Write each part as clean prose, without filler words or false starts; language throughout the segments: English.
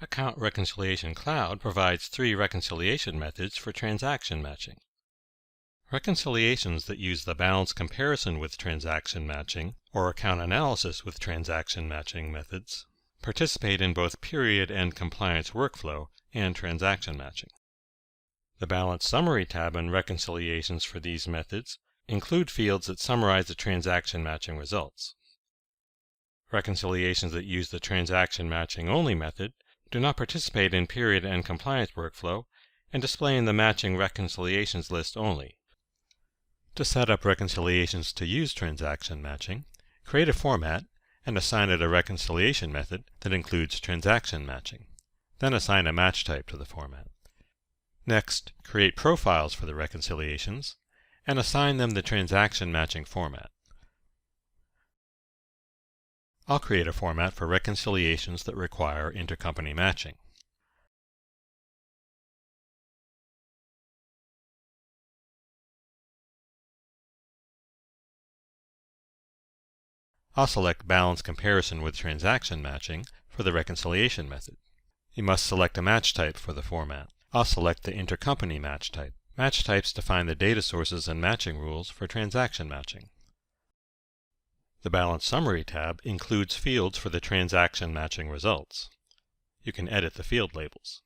Account Reconciliation Cloud provides 3 reconciliation methods for transaction matching. Reconciliations that use the balance comparison with transaction matching or account analysis with transaction matching methods participate in both period and compliance workflow and transaction matching. The Balance Summary tab in Reconciliations for these methods include fields that summarize the transaction matching results. Reconciliations that use the transaction matching only method do not participate in period and compliance workflow and display in the matching reconciliations list only. To set up reconciliations to use transaction matching, create a format and assign it a reconciliation method that includes transaction matching. Then assign a match type to the format. Next, create profiles for the reconciliations and assign them the transaction matching format. I'll create a format for reconciliations that require intercompany matching. I'll select Balance Comparison with Transaction Matching for the reconciliation method. You must select a match type for the format. I'll select the intercompany match type. Match types define the data sources and matching rules for transaction matching. The Balance Summary tab includes fields for the transaction matching results. You can edit the field labels.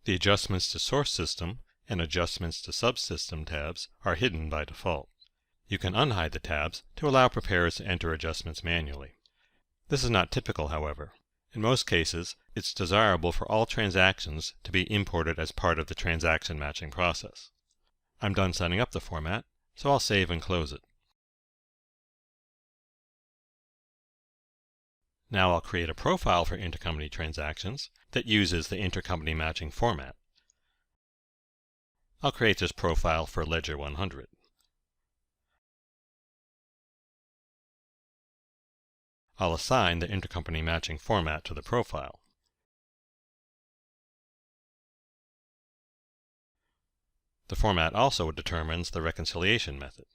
The Adjustments to Source System and Adjustments to Subsystem tabs are hidden by default. You can unhide the tabs to allow preparers to enter adjustments manually. This is not typical, however. In most cases, it's desirable for all transactions to be imported as part of the transaction matching process. I'm done setting up the format, so I'll save and close it. Now I'll create a profile for intercompany transactions that uses the intercompany matching format. I'll create this profile for Ledger 100. I'll assign the intercompany matching format to the profile. The format also determines the reconciliation method.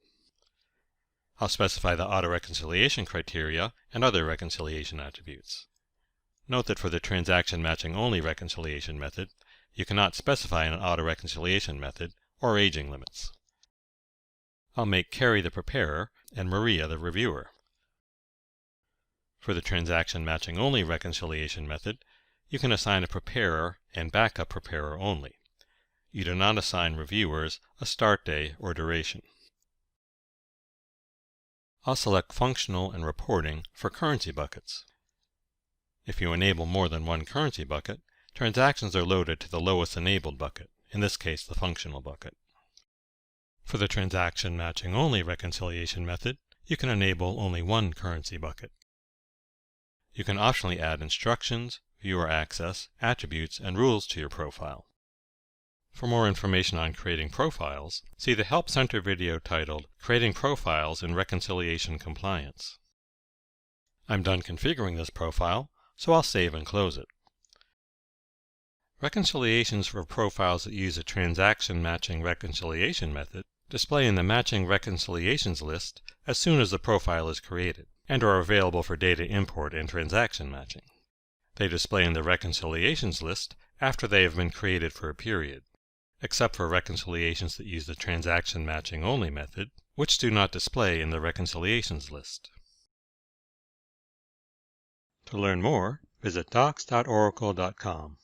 I'll specify the auto-reconciliation criteria and other reconciliation attributes. Note that for the transaction matching only reconciliation method, you cannot specify an auto-reconciliation method or aging limits. I'll make Carrie the preparer and Maria the reviewer. For the transaction matching only reconciliation method, you can assign a preparer and backup preparer only. You do not assign reviewers a start day or duration. I'll select Functional and Reporting for currency buckets. If you enable more than one currency bucket, transactions are loaded to the lowest enabled bucket, in this case the functional bucket. For the transaction matching only reconciliation method, you can enable only one currency bucket. You can optionally add instructions, viewer access, attributes, and rules to your profile. For more information on creating profiles, see the Help Center video titled Creating Profiles in Reconciliation Compliance. I'm done configuring this profile, so I'll save and close it. Reconciliations for profiles that use a transaction matching reconciliation method display in the Matching Reconciliations list as soon as the profile is created, and are available for data import and transaction matching. They display in the Reconciliations list after they have been created for a period, except for reconciliations that use the transaction matching only method, which do not display in the Reconciliations list. To learn more, visit docs.oracle.com.